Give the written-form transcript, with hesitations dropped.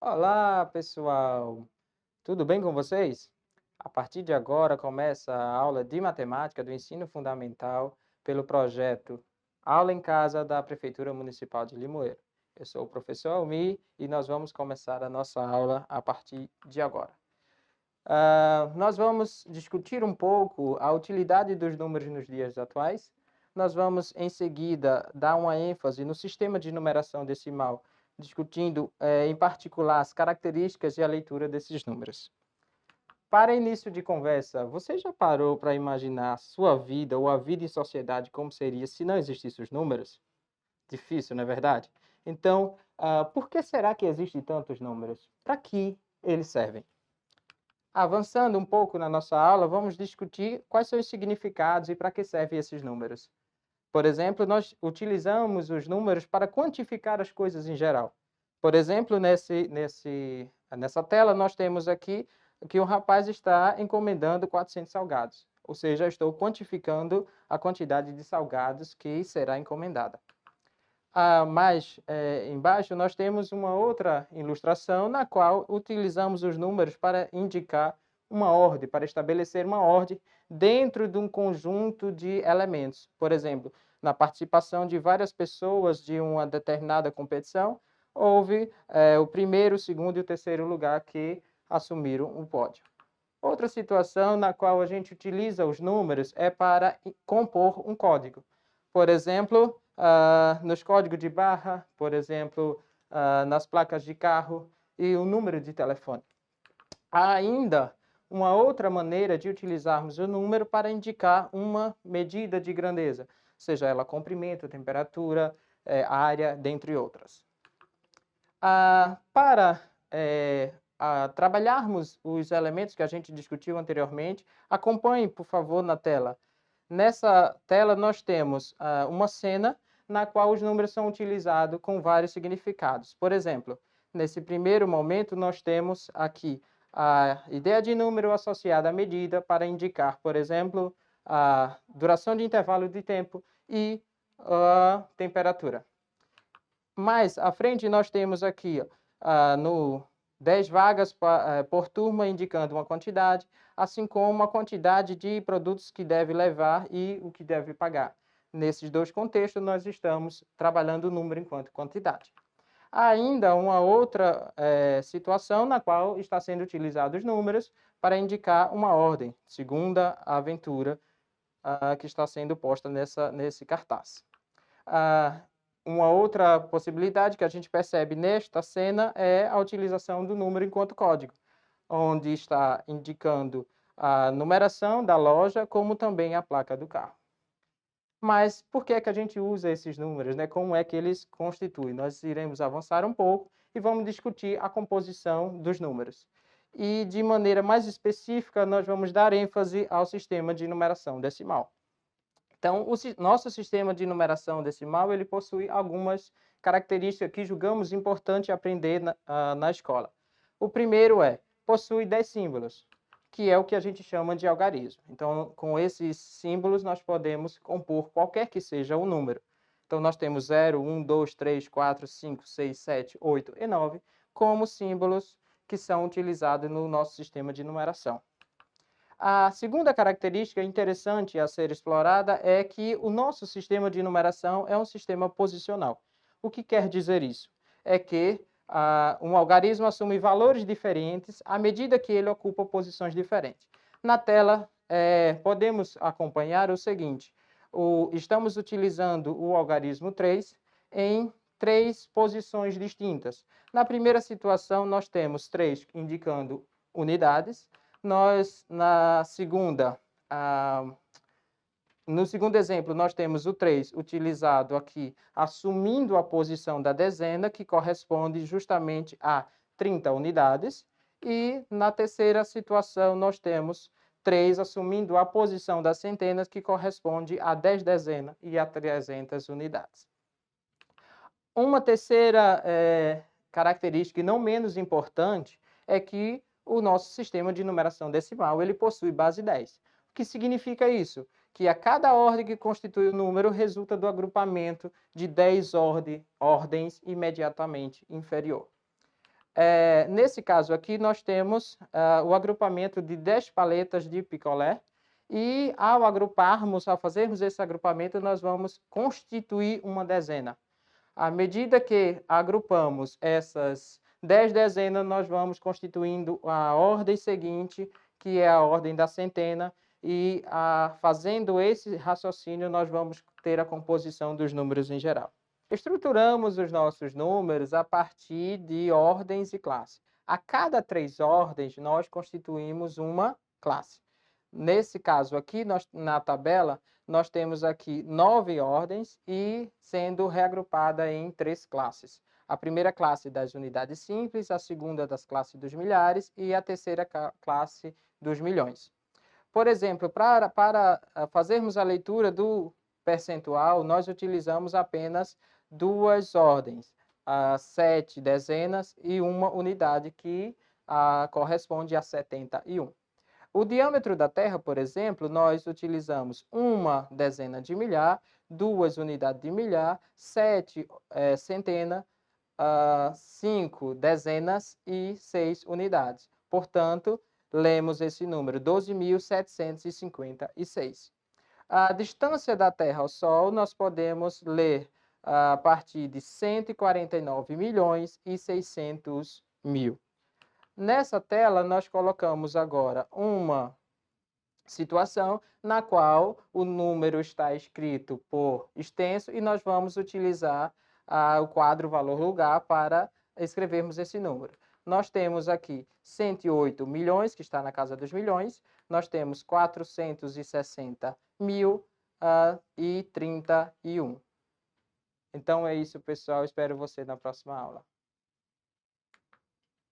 Olá, pessoal! Tudo bem com vocês? A partir de agora começa a aula de matemática do ensino fundamental pelo projeto Aula em Casa da Prefeitura Municipal de Limoeiro. Eu sou o professor Almir e nós vamos começar a nossa aula a partir de agora. Nós vamos discutir um pouco a utilidade dos números nos dias atuais. Nós vamos, em seguida, dar uma ênfase no sistema de numeração decimal, discutindo, em particular, as características e a leitura desses números. Para início de conversa, você já parou para imaginar a sua vida ou a vida em sociedade como seria se não existissem os números? Difícil, não é verdade? Então, por que será que existem tantos números? Para que eles servem? Avançando um pouco na nossa aula, vamos discutir quais são os significados e para que servem esses números. Por exemplo, nós utilizamos os números para quantificar as coisas em geral. Por exemplo, nessa tela, nós temos aqui que o rapaz está encomendando 400 salgados. Ou seja, eu estou quantificando a quantidade de salgados que será encomendada. Mais embaixo, nós temos uma outra ilustração na qual utilizamos os números para indicar uma ordem, para estabelecer uma ordem dentro de um conjunto de elementos. Por exemplo, na participação de várias pessoas de uma determinada competição, houve o primeiro, o segundo e o terceiro lugar que assumiram o pódio. Outra situação na qual a gente utiliza os números é para compor um código. Por exemplo, nos códigos de barra, por exemplo, nas placas de carro e o número de telefone. Há ainda uma outra maneira de utilizarmos o número para indicar uma medida de grandeza, seja ela comprimento, temperatura, área, dentre outras. Para trabalharmos os elementos que a gente discutiu anteriormente, acompanhe, por favor, na tela. Nessa tela, nós temos uma cena na qual os números são utilizados com vários significados. Por exemplo, nesse primeiro momento, nós temos aqui a ideia de número associada à medida para indicar, por exemplo, a duração de intervalo de tempo e a temperatura. Mais à frente, nós temos aqui no 10 vagas por turma, indicando uma quantidade, assim como a quantidade de produtos que deve levar e o que deve pagar. Nesses dois contextos, nós estamos trabalhando o número enquanto quantidade. Há ainda uma outra situação na qual está sendo utilizados os números para indicar uma ordem, segundo a aventura que está sendo posta nesse cartaz. Uma outra possibilidade que a gente percebe nesta cena é a utilização do número enquanto código, onde está indicando a numeração da loja, como também a placa do carro. Mas por que é que a gente usa esses números, né? Como é que eles constituem? Nós iremos avançar um pouco e vamos discutir a composição dos números. E, de maneira mais específica, nós vamos dar ênfase ao sistema de numeração decimal. Então, nosso sistema de numeração decimal, ele possui algumas características que julgamos importante aprender na escola. O primeiro possui 10 símbolos, que é o que a gente chama de algarismo. Então, com esses símbolos, nós podemos compor qualquer que seja o número. Então, nós temos 0, 1, 2, 3, 4, 5, 6, 7, 8 e 9 como símbolos que são utilizados no nosso sistema de numeração. A segunda característica interessante a ser explorada é que o nosso sistema de numeração é um sistema posicional. O que quer dizer isso? É que um algarismo assume valores diferentes à medida que ele ocupa posições diferentes. Na tela, podemos acompanhar o seguinte: estamos utilizando o algarismo 3 em 3 posições distintas. Na primeira situação, nós temos 3 indicando unidades. No segundo exemplo, nós temos o 3 utilizado aqui, assumindo a posição da dezena, que corresponde justamente a 30 unidades. E na terceira situação, nós temos 3 assumindo a posição das centenas, que corresponde a 10 dezenas e a 300 unidades. Uma terceira característica, e não menos importante, é que o nosso sistema de numeração decimal ele possui base 10. O que significa isso? Que a cada ordem que constitui o número resulta do agrupamento de 10 ordens imediatamente inferior. Nesse caso aqui, nós temos o agrupamento de 10 paletas de picolé, e ao fazermos esse agrupamento, nós vamos constituir uma dezena. À medida que agrupamos essas 10 dezenas, nós vamos constituindo a ordem seguinte, que é a ordem da centena, e fazendo esse raciocínio, nós vamos ter a composição dos números em geral. Estruturamos os nossos números a partir de ordens e classes. A cada 3 ordens, nós constituímos uma classe. Nesse caso aqui, na tabela, nós temos aqui 9 ordens e sendo reagrupada em 3 classes. A primeira classe das unidades simples, a segunda das classes dos milhares e a terceira classe dos milhões. Por exemplo, para fazermos a leitura do percentual, nós utilizamos apenas 2 ordens, 7 dezenas e uma unidade, que corresponde a 71. O diâmetro da Terra, por exemplo, nós utilizamos uma dezena de milhar, 2 unidades de milhar, 7 centena, 5 dezenas e 6 unidades. Portanto, lemos esse número, 12.756. A distância da Terra ao Sol, nós podemos ler a partir de 149.600.000. Nessa tela, nós colocamos agora uma situação na qual o número está escrito por extenso e nós vamos utilizar o quadro valor lugar para escrevermos esse número. Nós temos aqui 108 milhões, que está na casa dos milhões, nós temos 460.031. Então é isso, pessoal. Espero você na próxima aula.